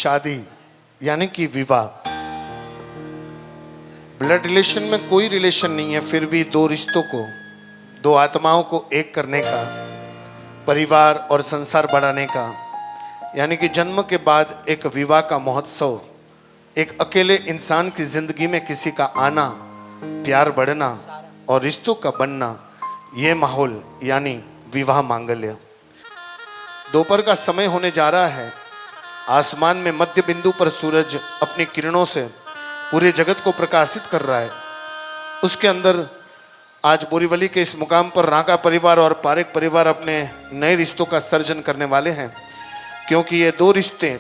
शादी यानी कि विवाह। ब्लड रिलेशन में कोई रिलेशन नहीं है, फिर भी दो रिश्तों को, दो आत्माओं को एक करने का, परिवार और संसार बढ़ाने का, यानी कि जन्म के बाद एक विवाह का महोत्सव, एक अकेले इंसान की जिंदगी में किसी का आना, प्यार बढ़ना और रिश्तों का बनना, ये माहौल यानी विवाह मांगल्य। दोपहर का समय होने जा रहा है। आसमान में मध्य बिंदु पर सूरज अपनी किरणों से पूरे जगत को प्रकाशित कर रहा है। उसके अंदर आज बोरीवली के इस मुकाम पर रांका परिवार और पारेख परिवार अपने नए रिश्तों का सर्जन करने वाले हैं, क्योंकि ये दो रिश्ते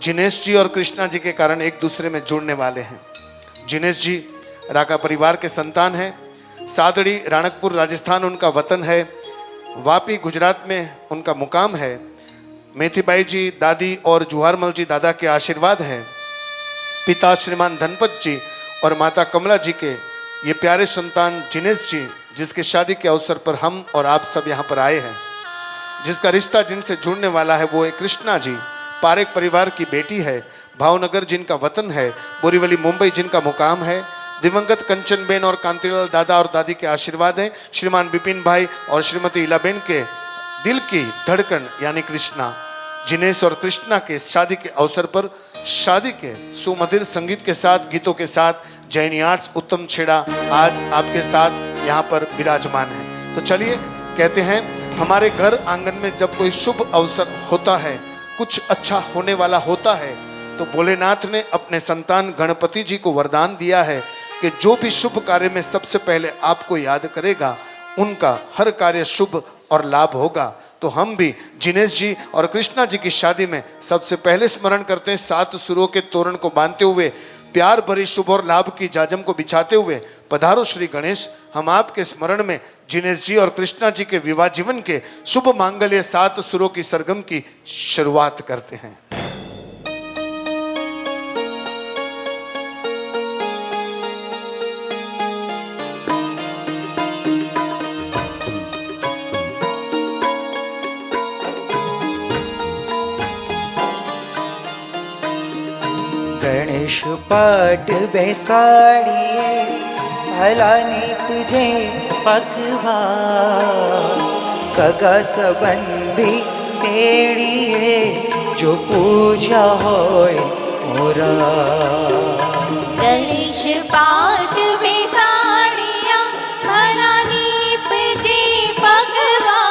जिनेश जी और कृष्णा जी के कारण एक दूसरे में जुड़ने वाले हैं। जिनेश जी रांका परिवार के संतान हैं। सादड़ी राणकपुर राजस्थान उनका वतन है। वापी गुजरात में उनका मुकाम है। मेथीबाई जी दादी और जुहारमल जी दादा के आशीर्वाद हैं। पिता श्रीमान धनपत जी और माता कमला जी के ये प्यारे संतान जिनेश जी, जिसके शादी के अवसर पर हम और आप सब यहाँ पर आए हैं। जिसका रिश्ता जिनसे जुड़ने वाला है वो है कृष्णा जी, पारेख परिवार की बेटी है। भावनगर जिनका वतन है, बोरीवली मुंबई जिनका मुकाम है। दिवंगत कंचनबेन और कांतिलाल दादा और दादी के आशीर्वाद हैं। श्रीमान विपिन भाई और श्रीमती इलाबेन के दिल की धड़कन यानी कृष्णा। जिनेश और कृष्णा के शादी के अवसर पर शादी के सुमधुर संगीत के साथ, गीतों के साथ जैनी आर्ट्स उत्तम छेड़ा आज आपके साथ यहाँ पर विराजमान है। तो चलिए, कहते हैं हमारे घर आंगन में जब कोई शुभ अवसर होता है, कुछ अच्छा होने वाला होता है, तो भोलेनाथ ने अपने संतान गणपति जी को वरदान दिया है कि जो भी शुभ कार्य में सबसे पहले आपको याद करेगा, उनका हर कार्य शुभ और लाभ होगा। तो हम भी जिनेश जी और कृष्णा जी की शादी में सबसे पहले स्मरण करते हैं, 7 सुरों के तोरण को बांधते हुए, प्यार भरी शुभ और लाभ की जाजम को बिछाते हुए, पधारो श्री गणेश। हम आपके स्मरण में जिनेश जी और कृष्णा जी के विवाह जीवन के शुभ मांगल्य 7 सुरों की सरगम की शुरुआत करते हैं। गणेश पाट बेसाड़िए भला नीपजे पकवा, सगा संबंधी तेड़िए जो पूजा होय मोरा। गणेश पाट बेसाड़िया भला नीपजे पकवा,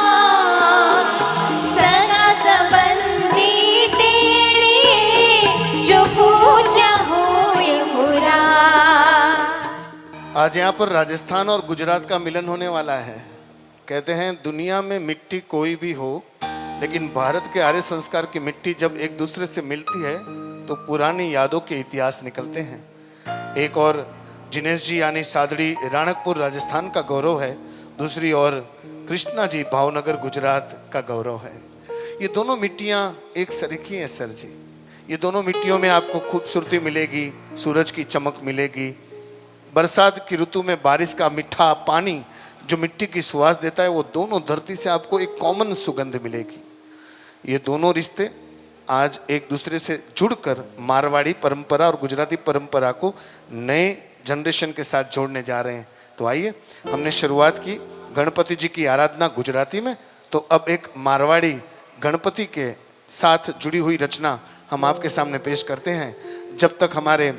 सगा संबंधी तेड़िए जो पूजा होय मोरा। आज यहाँ पर राजस्थान और गुजरात का मिलन होने वाला है। कहते हैं दुनिया में मिट्टी कोई भी हो, लेकिन भारत के आर्य संस्कार की मिट्टी जब एक दूसरे से मिलती है तो पुरानी यादों के इतिहास निकलते हैं। एक और जिनेश जी यानी सादड़ी राणकपुर राजस्थान का गौरव है, दूसरी ओर कृष्णा जी भावनगर गुजरात का गौरव है। ये दोनों मिट्टियाँ एक सरीखी हैं सर जी। ये दोनों मिट्टियों में आपको खूबसूरती मिलेगी, सूरज की चमक मिलेगी। बरसात की ऋतु में बारिश का मीठा पानी जो मिट्टी की सुवास देता है, वो दोनों धरती से आपको एक कॉमन सुगंध मिलेगी। ये दोनों रिश्ते आज एक दूसरे से जुड़कर मारवाड़ी परंपरा और गुजराती परंपरा को नए जनरेशन के साथ जोड़ने जा रहे हैं। तो आइए, हमने शुरुआत की गणपति जी की आराधना गुजराती में, तो अब एक मारवाड़ी गणपति के साथ जुड़ी हुई रचना हम आपके सामने पेश करते हैं। जब तक हमारे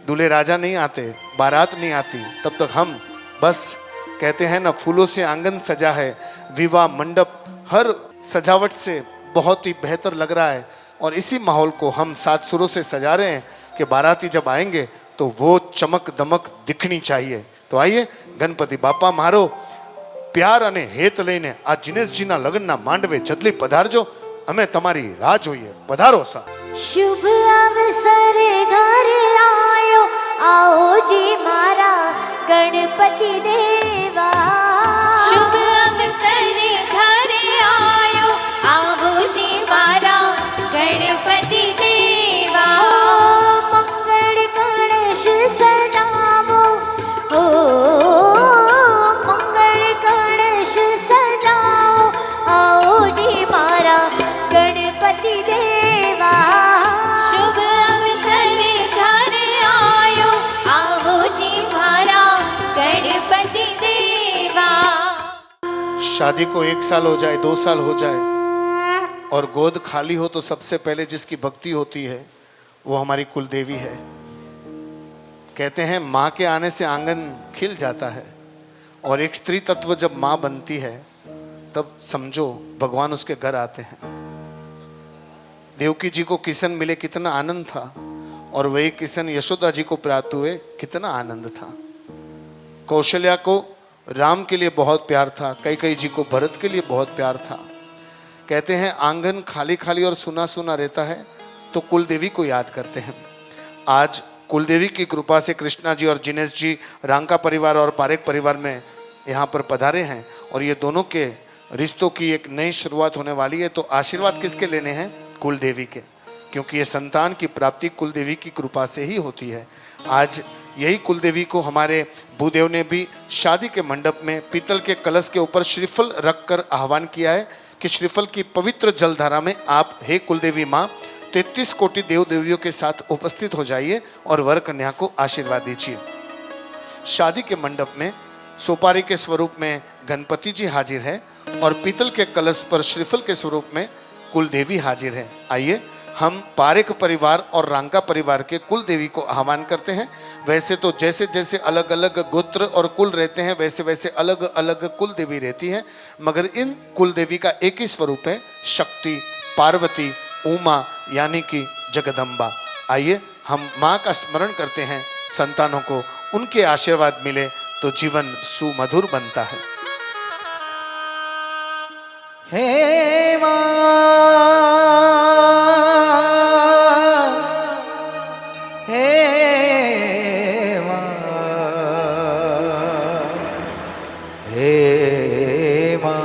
दूल्हे राजा नहीं आते, बारात नहीं आती, तब तक हम बस कहते हैं ना, फूलों से आंगन सजा है, विवाह मंडप हर सजावट से बहुत ही बेहतर लग रहा है, और इसी माहौल को हम 7 सुरों से सजा रहे हैं कि बाराती जब आएंगे तो वो चमक दमक दिखनी चाहिए। तो आइए, गणपति बापा मारो प्यार अने हेत लईने आ जिनेशजीना लग्नना માંડવે જલ્દી પધારજો, અમે તમારી રાહ જોઈએ। પધારો સા। शुभ अवसर घर आयो, आओ जी मारा गणपति देवा। शुभ अवसर घर आयो, आओ जी मारा गणपति देवा। मंगल गणेश सजावो, ओ मंगल गणेश सजाओ, आओ जी मारा गणपति देवा। शुभ शादी को 1 साल हो जाए, 2 साल हो जाए और गोद खाली हो तो सबसे पहले जिसकी भक्ति होती है वो हमारी कुल देवी है। कहते हैं माँ के आने से आंगन खिल जाता है, और एक स्त्री तत्व जब माँ बनती है तब समझो भगवान उसके घर आते हैं। देवकी जी को किशन मिले, कितना आनंद था, और वही किशन यशोदा जी को प्राप्त हुए, कितना आनंद था। कौशल्या को राम के लिए बहुत प्यार था, कैकेयी जी को भरत के लिए बहुत प्यार था। कहते हैं आंगन खाली खाली और सुना सुना रहता है तो कुल देवी को याद करते हैं। आज कुल देवी की कृपा से कृष्णा जी और जिनेश जी रांका परिवार और पारेख परिवार में यहाँ पर पधारे हैं, और ये दोनों के रिश्तों की एक नई शुरुआत होने वाली है। तो आशीर्वाद किसके लेने हैं? कुल देवी के, क्योंकि ये संतान की प्राप्ति कुल देवी की कृपा से ही होती है। आज यही कुल देवी को हमारे भूदेव ने भी शादी के मंडप में पीतल के कलश के ऊपर श्रीफल रखकर आह्वान किया है कि श्रीफल की पवित्र जलधारा में आप हे कुल देवी माँ 33 कोटि देव देवियों के साथ उपस्थित हो जाइए और वर कन्या को आशीर्वाद दीजिए। शादी के मंडप में सोपारी के स्वरूप में गणपति जी हाजिर है और पीतल के कलश पर श्रीफल के स्वरूप में कुल देवी हाजिर है। आइए हम पारेख परिवार और रांका परिवार के कुल देवी को आह्वान करते हैं। वैसे तो जैसे जैसे अलग अलग गोत्र और कुल रहते हैं वैसे वैसे अलग अलग कुल देवी रहती हैं, मगर इन कुल देवी का एक ही स्वरूप है, शक्ति, पार्वती, उमा यानी कि जगदम्बा। आइए हम माँ का स्मरण करते हैं, संतानों को उनके आशीर्वाद मिले तो जीवन सुमधुर बनता है। हे माँ, हे माँ, हे माँ।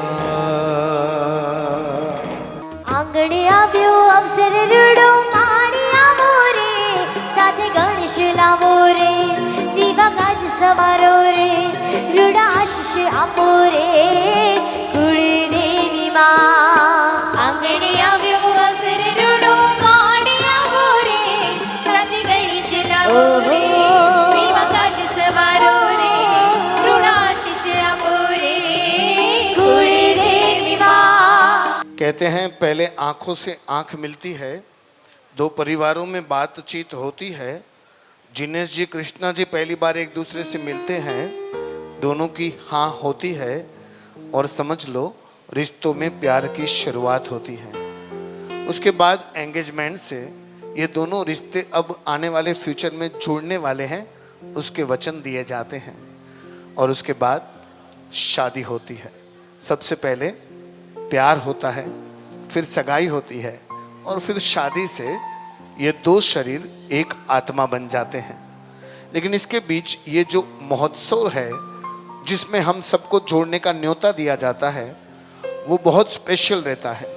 आंगणे આવ્યો અવસર રૂડો માણી આવો રે, સાથે ગણેશ લાવો રે, દીવા કાજ સવારો રે, રૂડા આશીષ આપો રે, કુળદેવી માં। આંગણે આવ્યો અવસર રૂડો માણી આવો રે, સાથે ગણેશ લાવો રે, દીવા કાજ સવારો રે, રૂડા આશીષ આપો રે, કુળદેવી માં। कहते हैं पहले आंखों से आंख मिलती है, दो परिवारों में बातचीत होती है। जिनेश जी कृष्णा जी पहली बार एक दूसरे से मिलते हैं, दोनों की हाँ होती है और समझ लो रिश्तों में प्यार की शुरुआत होती है। उसके बाद एंगेजमेंट से ये दोनों रिश्ते अब आने वाले फ्यूचर में जुड़ने वाले हैं, उसके वचन दिए जाते हैं, और उसके बाद शादी होती है। सबसे पहले प्यार होता है, फिर सगाई होती है, और फिर शादी से ये दो शरीर एक आत्मा बन जाते हैं। लेकिन इसके बीच ये जो महोत्सव है जिसमें हम सबको जोड़ने का न्योता दिया जाता है वो बहुत स्पेशल रहता है।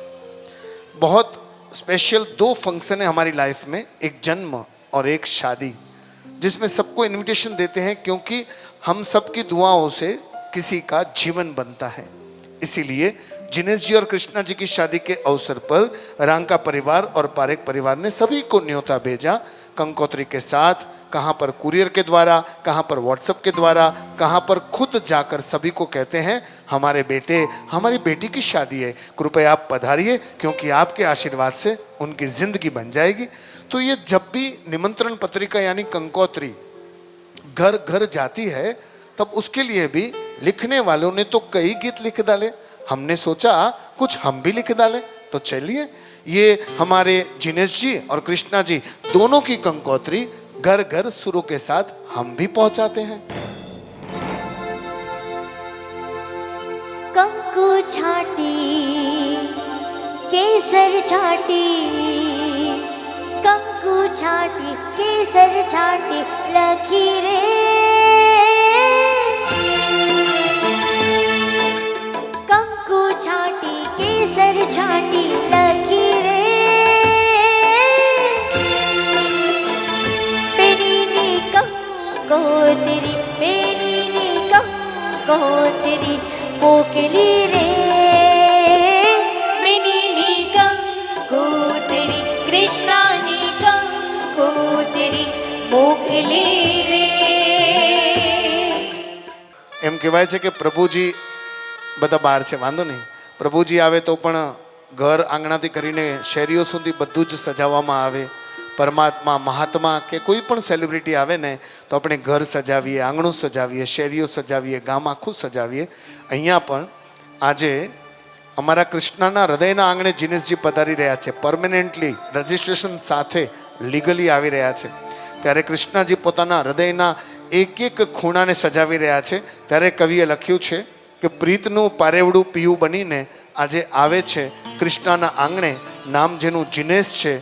बहुत स्पेशल दो फंक्शन है हमारी लाइफ में, एक जन्म और एक शादी, जिसमें सबको इनविटेशन देते हैं क्योंकि हम सबकी दुआओं से किसी का जीवन बनता है। इसीलिए जिनेश जी और कृष्णा जी की शादी के अवसर पर रांका परिवार और पारेख परिवार ने सभी को न्योता भेजा, कंकोत्री के साथ, कहाँ पर कुरियर के द्वारा, कहाँ पर व्हाट्सएप के द्वारा, कहाँ पर खुद जाकर सभी को कहते हैं हमारे बेटे हमारी बेटी की शादी है, कृपया आप पधारिए क्योंकि आपके आशीर्वाद से उनकी जिंदगी बन जाएगी। तो ये जब भी निमंत्रण पत्रिका यानी कंकोत्री घर घर जाती है तब उसके लिए भी लिखने वालों ने तो कई गीत लिख डाले, हमने सोचा कुछ हम भी लिख डालें। तो चलिए ये हमारे जिनेश जी और कृष्णा जी दोनों की कंकोत्री घर घर सुरों के साथ हम भी पहुंचाते हैं। कंकु छाटी केसर छाटी, कंकु छाटी केसर छाटी लखी रे, कंकु छाटी केसर छाटी लखी रे, पेनीनी कंकोत्री, पेनीनी कंकोत्री मोकली रे, मिनीनी कंकोत्री कृष्णानी कंकोत्री મોકલી રે। એમ કહેવાય છે કે પ્રભુજી બધા બહાર છે, વાંધો નહીં. પ્રભુજી આવે તો પણ ઘર આંગણાથી કરીને શેરીઓ સુધી બધું જ સજાવવામાં આવે. પરમાત્મા, મહાત્મા કે કોઈ પણ સેલિબ્રિટી આવે ને તો આપણે ઘર સજાવીએ, આંગણું સજાવીએ, શેરીઓ સજાવીએ, ગામ આખું સજાવીએ. અહીંયા પણ આજે અમારા કૃષ્ણના હૃદયના આંગણે જીનેશજી પધારી રહ્યા છે. પરમેનન્ટલી રજિસ્ટ્રેશન સાથે લીગલી આવી રહ્યા છે. ત્યારે કૃષ્ણજી પોતાના હૃદયના એક એક ખૂણાને સજાવી રહ્યા છે. ત્યારે કવિએ લખ્યું છે કે પ્રીતનું પારેવડું પીયું બનીને આજે આવે છે કૃષ્ણના આંગણે. નામ જેનું જીનેશ છે.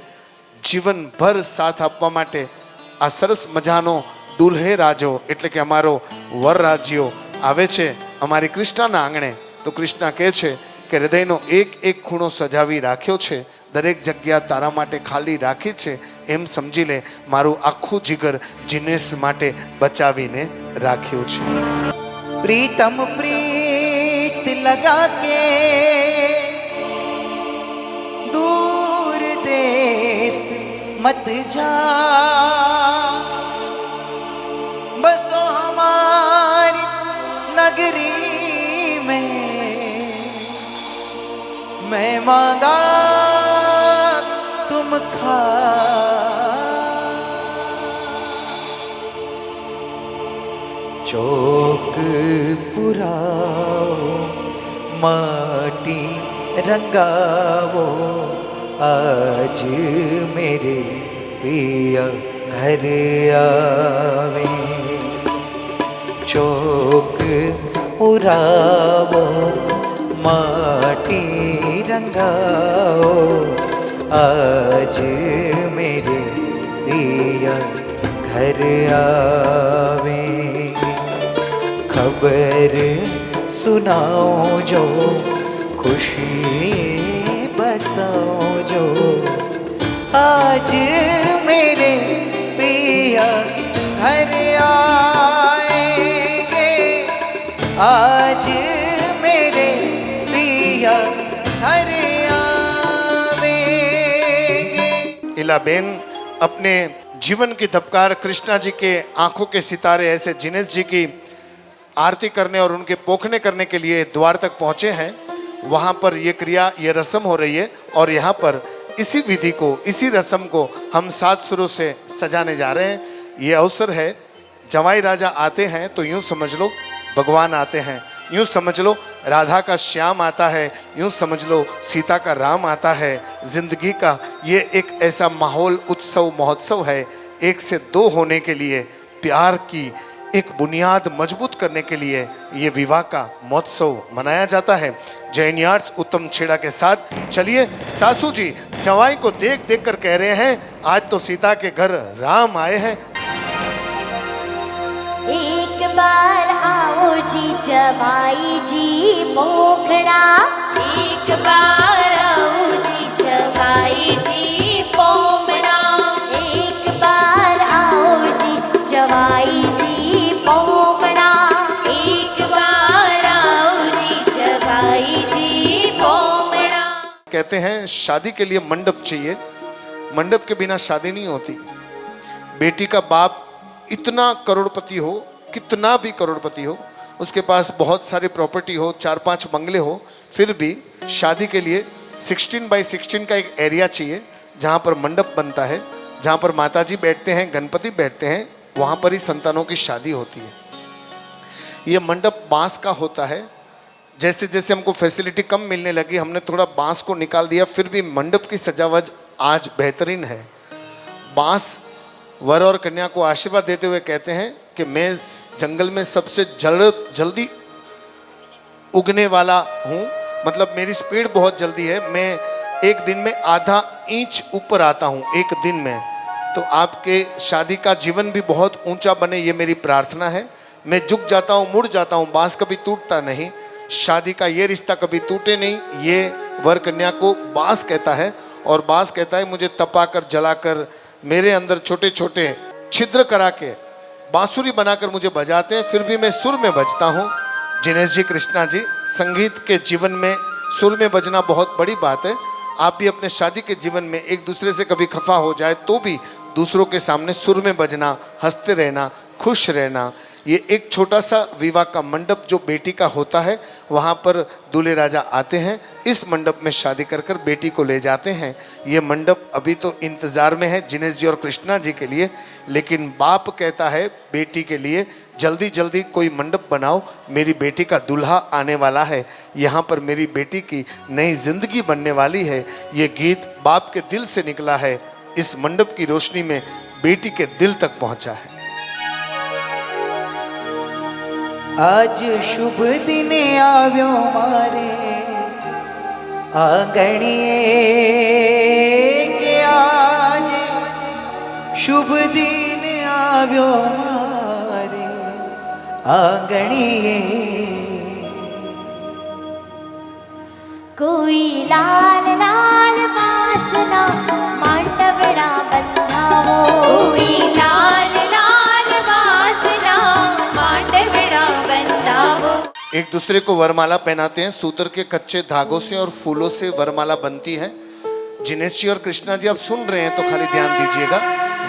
જીવનભર સાથ આપવા માટે આ સરસ મજાનો દુલ્હે રાજો એટલે કે અમારો વર રાજ્યો આવે છે અમારી કૃષ્ણના આંગણે. તો કૃષ્ણ કહે છે કે હૃદયનો એક એક ખૂણો સજાવી રાખ્યો છે, દરેક જગ્યા તારા માટે ખાલી રાખી છે. એમ સમજી લે મારું આખું જીગર જીનેશ માટે બચાવીને રાખ્યું છે. प्रीतम प्रीत लगा के दूर देश मत जा, बसो हमारी नगरी में, मैं मांगा तुम खा. चौक पुराओ माटी रंगावो, आज मेरे पिया घर आवे. चौक पुराओ माटी रंगाओ, आज मेरे पिया घर आवे. खबर सुनाओ जो खुशी बताओ जो, आज मेरे पिया घर आएंगे, आज मेरे पिया घर आवेंगे. इलाबेन अपने जीवन की धबकार कृष्णा जी के आंखों के सितारे ऐसे जिनेश जी की आरती करने और उनके पोखने करने के लिए द्वार तक पहुंचे हैं. वहां पर ये क्रिया, ये रस्म हो रही है और यहाँ पर इसी विधि को, इसी रस्म को हम 7 सुरों से सजाने जा रहे हैं. ये अवसर है, जवाई राजा आते हैं तो यूं समझ लो भगवान आते हैं, यूं समझ लो राधा का श्याम आता है, यूं समझ लो सीता का राम आता है. जिंदगी का ये एक ऐसा माहौल, उत्सव, महोत्सव है. 1 से 2 होने के लिए, प्यार की एक बुनियाद मजबूत करने के लिए ये विवाह का महोत्सव मनाया जाता है. जैन आर्ट्स उत्तम छेड़ा के साथ चलिए. सासू जी जवाई को देख देख कर कह रहे हैं आज तो सीता के घर राम आए हैं. एक बार आओ जी जवाई जी पोखड़ा, एक बार आओ जी जवाई जी पोमड़ा, एक बार आओ जी जवाई जी पोमड़ा, एक बार आओ जी जवाई जी पोमड़ा. कहते हैं शादी के लिए मंडप चाहिए, मंडप के बिना शादी नहीं होती. बेटी का बाप इतना करोड़पति हो, कितना भी करोड़पति हो, उसके पास बहुत सारी प्रॉपर्टी हो, 4-5 बंगले हो, फिर भी शादी के लिए 16x16 का एक एरिया चाहिए जहाँ पर मंडप बनता है, जहाँ पर माताजी बैठते हैं, गणपति बैठते हैं, वहाँ पर ही संतानों की शादी होती है. ये मंडप बांस का होता है. जैसे जैसे हमको फैसिलिटी कम मिलने लगी, हमने थोड़ा बांस को निकाल दिया, फिर भी मंडप की सजावट आज बेहतरीन है. बांस वर और कन्या को आशीर्वाद देते हुए कहते हैं कि मैं इस जंगल में सबसे जल्दी उगने वाला हूँ, मतलब मेरी स्पीड बहुत जल्दी है. मैं एक दिन में आधा इंच ऊपर आता हूँ, एक दिन में. तो आपके शादी का जीवन भी बहुत ऊंचा बने, ये मेरी प्रार्थना है. मैं झुक जाता हूँ, मुड़ जाता हूँ, बांस कभी टूटता नहीं. शादी का ये रिश्ता कभी टूटे नहीं, ये वर कन्या को बांस कहता है. और बांस कहता है मुझे तपाकर, जलाकर, मेरे अंदर छोटे छोटे छिद्र करा के बांसुरी बनाकर मुझे बजाते हैं, फिर भी मैं सुर में बजता हूँ. जिनेश जी, कृष्णा जी, संगीत के जीवन में सुर में बजना बहुत बड़ी बात है. आप भी अपने शादी के जीवन में एक दूसरे से कभी खफा हो जाए तो भी दूसरों के सामने सुर में बजना, हंसते रहना, खुश रहना, ये एक छोटा सा विवाह का मंडप जो बेटी का होता है, वहाँ पर दूल्हे राजा आते हैं, इस मंडप में शादी कर कर बेटी को ले जाते हैं। ये मंडप अभी तो इंतज़ार में है जिनेश जी और कृष्णा जी के लिए, लेकिन बाप कहता है बेटी के लिए जल्दी जल्दी कोई मंडप बनाओ, मेरी बेटी का दूल्हा आने वाला है, यहाँ पर मेरी बेटी की नई जिंदगी बनने वाली है। ये गीत बाप के दिल से निकला है, इस मंडप की रोशनी में बेटी के दिल तक पहुँचा है। आज शुभ दिन आव्यो मारे आंगणिए के, आज शुभ दिन आव्यो मारे आंगणिए। कोई लाल लाल वासना मांडवड़ा बंधावो, कोई लाल लाल वासना मांडवड़ा बंधावो। एक दूसरे को वरमाला पहनाते हैं, सूतर के कच्चे धागों से और फूलों से वरमाला बनती है। जिनेश जी और कृष्णा जी आप सुन रहे हैं तो खाली ध्यान दीजिएगा,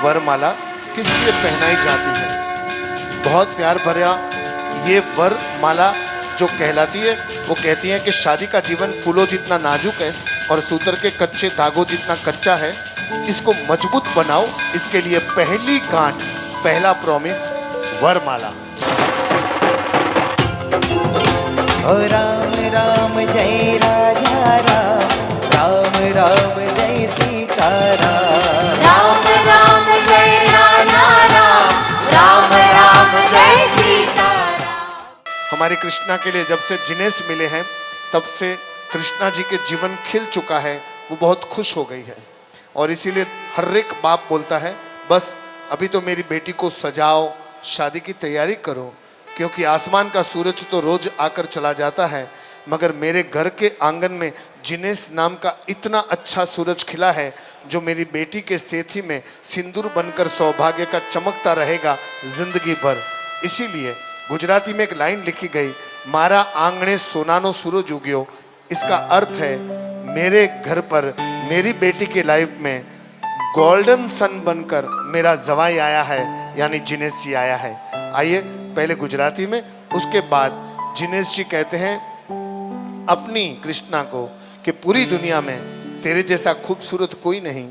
वरमाला किस लिए पहनाई जाती है। बहुत प्यार भरा ये वरमाला जो कहलाती है, वो कहती है कि शादी का जीवन फूलों जितना नाजुक है और सूतर के कच्चे धागों जितना कच्चा है, इसको मजबूत बनाओ। इसके लिए पहली गांठ, पहला प्रॉमिस वरमाला। ओ राम राम जय राजा राम, राम राम जय सीता राम, राम राम जय राजा राम, राम राम जय सीता राम। हमारे कृष्णा के लिए जब से जिनेश मिले हैं तब से कृष्णा जी के जीवन खिल चुका है, वो बहुत खुश हो गई है। और इसीलिए हर एक बाप बोलता है बस अभी तो मेरी बेटी को सजाओ, शादी की तैयारी करो, क्योंकि आसमान का सूरज तो रोज आकर चला जाता है, मगर मेरे घर के आंगन में जिनेश नाम का इतना अच्छा सूरज खिला है जो मेरी बेटी के सेथी में सिंदूर बनकर सौभाग्य का चमकता रहेगा जिंदगी भर। इसीलिए गुजराती में एक लाइन लिखी गई, मारा आंगणे सोनानो सूरज उग्यो। इसका अर्थ है मेरे घर पर मेरी बेटी के लाइफ में गोल्डन सन बनकर मेरा जवाई आया है, यानी जिनेश जी आया है। आइए पहले गुजराती में, उसके बाद जिनेश जी कहते हैं अपनी कृष्णा को कि पूरी दुनिया में तेरे जैसा खूबसूरत कोई नहीं।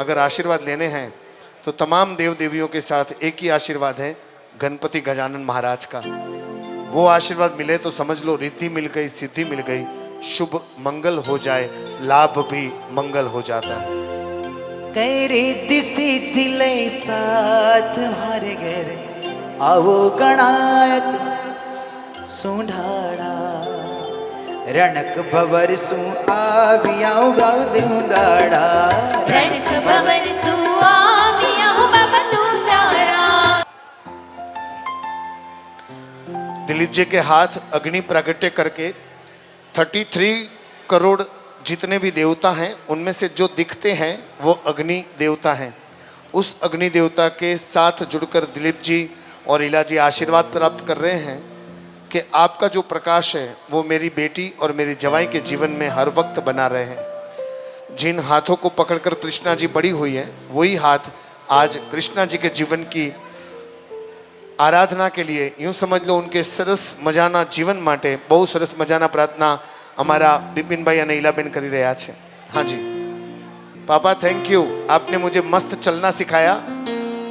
अगर आशीर्वाद लेने हैं तो तमाम देव देवियों के साथ एक ही आशीर्वाद है, गणपति गजानन महाराज का। वो आशीर्वाद मिले तो समझ लो रिद्धि मिल गई, सिद्धि मिल गई, शुभ मंगल हो जाए, लाभ भी मंगल हो जाता है। कई रिद्धि सिद्धि लय साथ हमारे घर आवो गणायत सुंढाड़ा, रणक भवर सु आवियाओ गाव दूंदाड़ा, रणक भवर सु आवियाओ बाबा दूंदाड़ा। दिलीप जी के हाथ अग्नि प्रागट्य करके 33 करोड़ जितने भी देवता हैं उनमें से जो दिखते हैं वो अग्नि देवता हैं। उस अग्नि देवता के साथ जुड़कर दिलीप जी और इला जी आशीर्वाद प्राप्त कर रहे हैं कि आपका जो प्रकाश है वो मेरी बेटी और मेरे जवाई के जीवन में हर वक्त बना रहे। जिन हाथों को पकड़कर कृष्णा जी बड़ी हुई है वही हाथ आज कृष्णा जी के जीवन की आराधना के लिए, यूँ समझ लो उनके सरस मजाना जीवन माटे बहु सरस मजाना प्रार्थना हमारा बिपिन भाई અને ઈલાબેન કરી રહ્યા છે। हाँ जी पापा, थैंक यू, आपने मुझे मस्त चलना सिखाया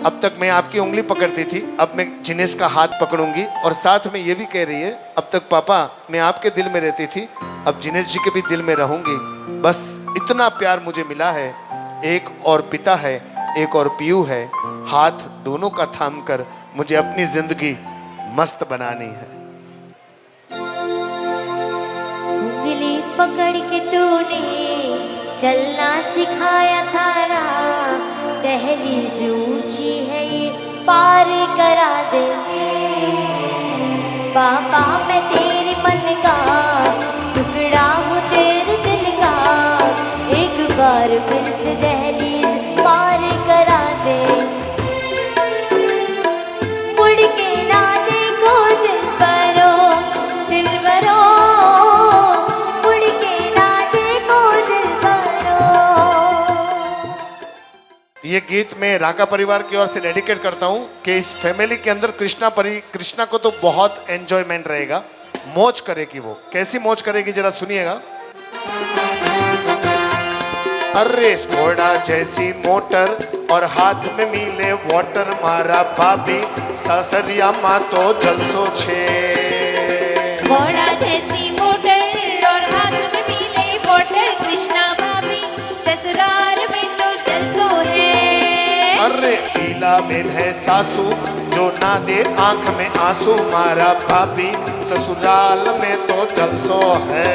अब तक मैं आपकी उंगली पकड़ती थी, अब मैं जिनेश का हाथ पकड़ूंगी। और साथ में ये भी कह रही है, अब तक पापा मैं आपके दिल में रहती थी, अब जिनेश जी के भी दिल में रहूंगी। बस इतना प्यार मुझे मिला है। एक और पिता है, एक और पीयू है, हाथ दोनों का थाम कर मुझे अपनी जिंदगी मस्त बनानी है। उंगली पकड़ के तूने चलना सिखाया था ना, दहलीज ऊंची है ये पार करा दे। पापा मैं तेरे मन का टुकड़ा हूँ, तेरे दिल का, एक बार फिर से दहलीज पार करा दे। मुड़ के ना देखो दिल भरो, दिल भरो, मुड़ के ना देखो दिल भरो। ये गीत मैं राका परिवार की ओर से डेडिकेट करता हूँ कि इस फैमिली के अंदर कृष्णा को तो बहुत एंजॉयमेंट रहेगा, मौज करेगी। वो कैसी मौज करेगी जरा सुनिएगा। अरे घोड़ा जैसी मोटर और हाथ में मिले वाटर, मारा भाभी सासरिया माँ तो जलसो छे। घोड़ा जैसी मोटर और हाथ में मिले वाटर, कृष्णा भाभी ससुराल में तो जलसो है। अरे पीला बेन है सासू जो ना दे आंख में आंसू, मारा भाभी ससुराल में तो जलसो है।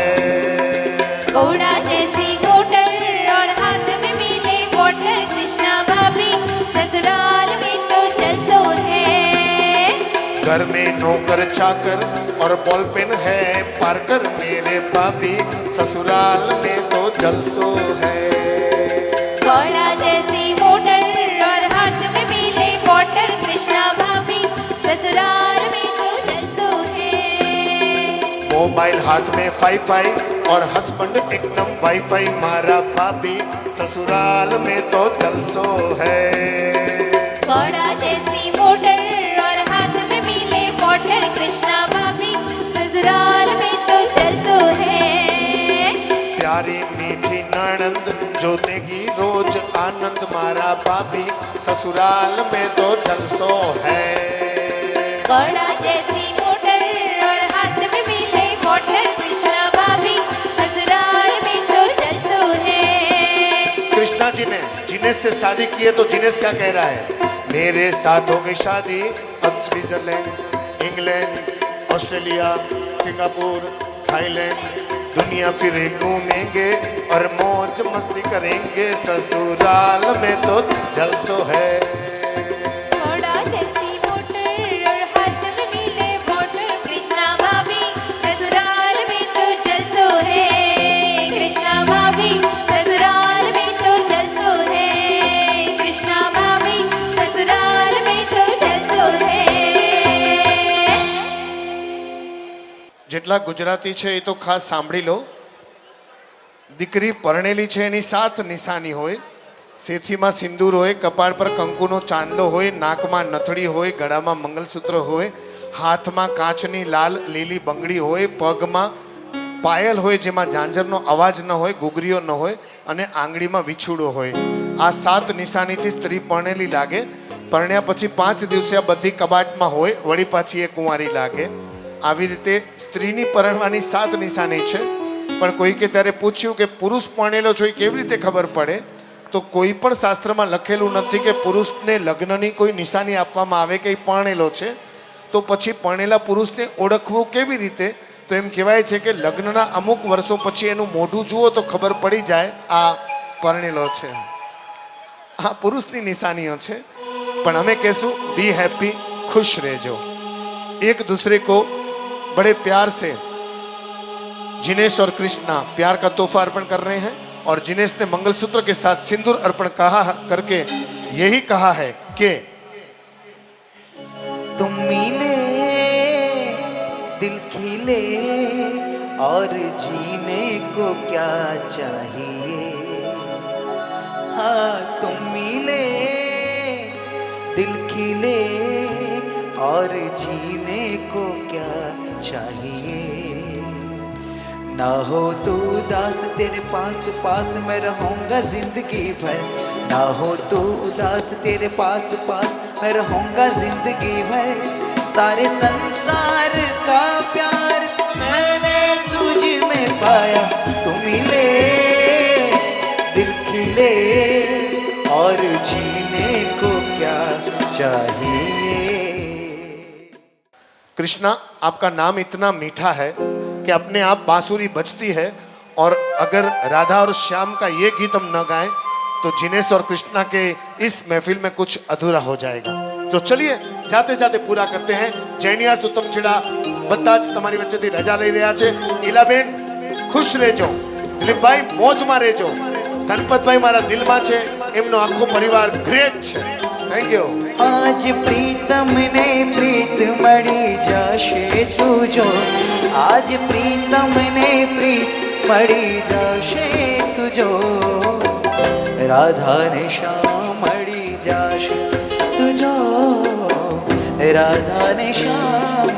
घोड़ा जैसी मोटर और हाथ में मिले वाटर, कृष्णा भाभी ससुराल में तो जलसो है। घर में नौकर चाकर और बॉल पेन है पार्कर, मेरे भाभी ससुराल में तो जलसो है। घोड़ा जैसी मोटर और हाथ में मिले वाटर, कृष्णा भाभी ससुराल में तो जलसो है। मोबाइल हाथ में फाई और हस्बैंड एकदम वाईफाई, मारा भाभी ससुराल में तो जलसो है। घोड़ा जैसी मोटर और हाथ में मिले वाटर, कृष्णा भाभी ससुराल में तो जलसो है। प्यारी मीठी ननंद जो देगी रोज आनंद, मारा भाभी ससुराल में तो जलसो है। घोड़ा जैसी मोटर और हाथ में मिले वाटर, कृष्णा भाभी ससुराल में तो जलसो है। कृष्णा जी ने जिनेश से शादी की है तो जिनेश क्या कह रहा है, मेरे साथ हो गई शादी, अब Switzerland, England, Australia, Singapore, Thailand, दुनिया फिर घूमेंगे और मौज मस्ती करेंगे, ससुराल में तो जलसो है। घोड़ा जैसी मोटर और हाथ में मिले वाटर, कृष्णा भाभी ससुराल में तो जलसो है। कृष्णा भाभी ससुराल में तो जलसो है। कृष्णा भाभी ससुराल में तो जलसो है। જેટલા ગુજરાતી છે એ તો ખાસ સાંભળી લો। દીકરી પરણેલી છે એની 7 નિશાની હોય, સેથીમાં સિંદૂર હોય, કપાળ પર કંકુનો ચાંદલો હોય, નાકમાં નથડી હોય, ગળામાં મંગલસૂત્ર હોય, હાથમાં કાચની લાલ લીલી બંગડી હોય, પગમાં પાયલ હોય જેમાં ઝાંઝરનો અવાજ ન હોય, ઘૂઘરીઓ ન હોય અને આંગળીમાં વિછુડો હોય। આ 7 નિશાનીથી સ્ત્રી પરણેલી લાગે। પરણ્યા પછી 5 દિવસે આ બધી કબાટમાં હોય, વળી પાછી એ કુંવારી લાગે। આવી રીતે સ્ત્રીની પરણવાની 7 નિશાની છે। પણ કોઈકે ત્યારે પૂછ્યું કે પુરુષ પરણેલો છે એ કેવી રીતે ખબર પડે, તો કોઈ પણ શાસ્ત્રમાં લખેલું નથી કે પુરુષને લગ્નની કોઈ નિશાની આપવામાં આવે કે એ પરણેલો છે। તો પછી પરણેલા પુરુષને ઓળખવું કેવી રીતે, તો એમ કહેવાય છે કે લગ્નના અમુક વર્ષો પછી એનું મોઢું જુઓ તો ખબર પડી જાય આ પરણેલો છે। આ પુરુષની નિશાનીઓ છે। પણ અમે કહેશું બી હેપી, खुश રહેજો। एक दूसरे को बड़े प्यार से जिनेश और कृष्णा प्यार का तोहफा अर्पण कर रहे हैं। और जिनेश ने मंगलसूत्र के साथ सिंदूर अर्पण कहा करके यही कहा है कि तुम मिले दिल खिले और जीने को क्या चाहिए। हाँ तुम मिले दिल खिले और जीने को क्या चाहिए। ना हो तू उदास तेरे पास पास मैं रहूंगा जिंदगी भर, ना हो तू उदास तेरे पास पास मैं रहूंगा जिंदगी भर। सारे संसार का प्यार मैंने तुझ में पाया, तू मिले दिल खिले और जीने को क्या चाहिए। कृष्णा, आपका नाम इतना मीठा है कि अपने आप बांसुरी बजती है, और अगर राधा और श्याम का ये गीत हम न गाएं तो जिनेश और कृष्णा के इस महफिल में कुछ अधूरा हो जाएगा। तो चलिए जाते जाते पूरा करते हैं। जैनियार सुतम छेड़ा બધા જ તમારી વચ્ચેથી રજા લઈ રહ્યા છે। ઈલાબેન ખુશ રહેજો, દિલીપભાઈ મોજમાં રહેજો, ગણપતભાઈ મારા દિલમાં છે, એમનો આખો પરિવાર ગ્રેટ છે। Thank you. आज प्रीतम ने प्रीत मड़ी जाशे तुझो, आज प्रीतम ने प्रीत मड़ी जाशे तुझो, राधा ने श्याम मड़ी जाशे तुझो, राधा ने श्याम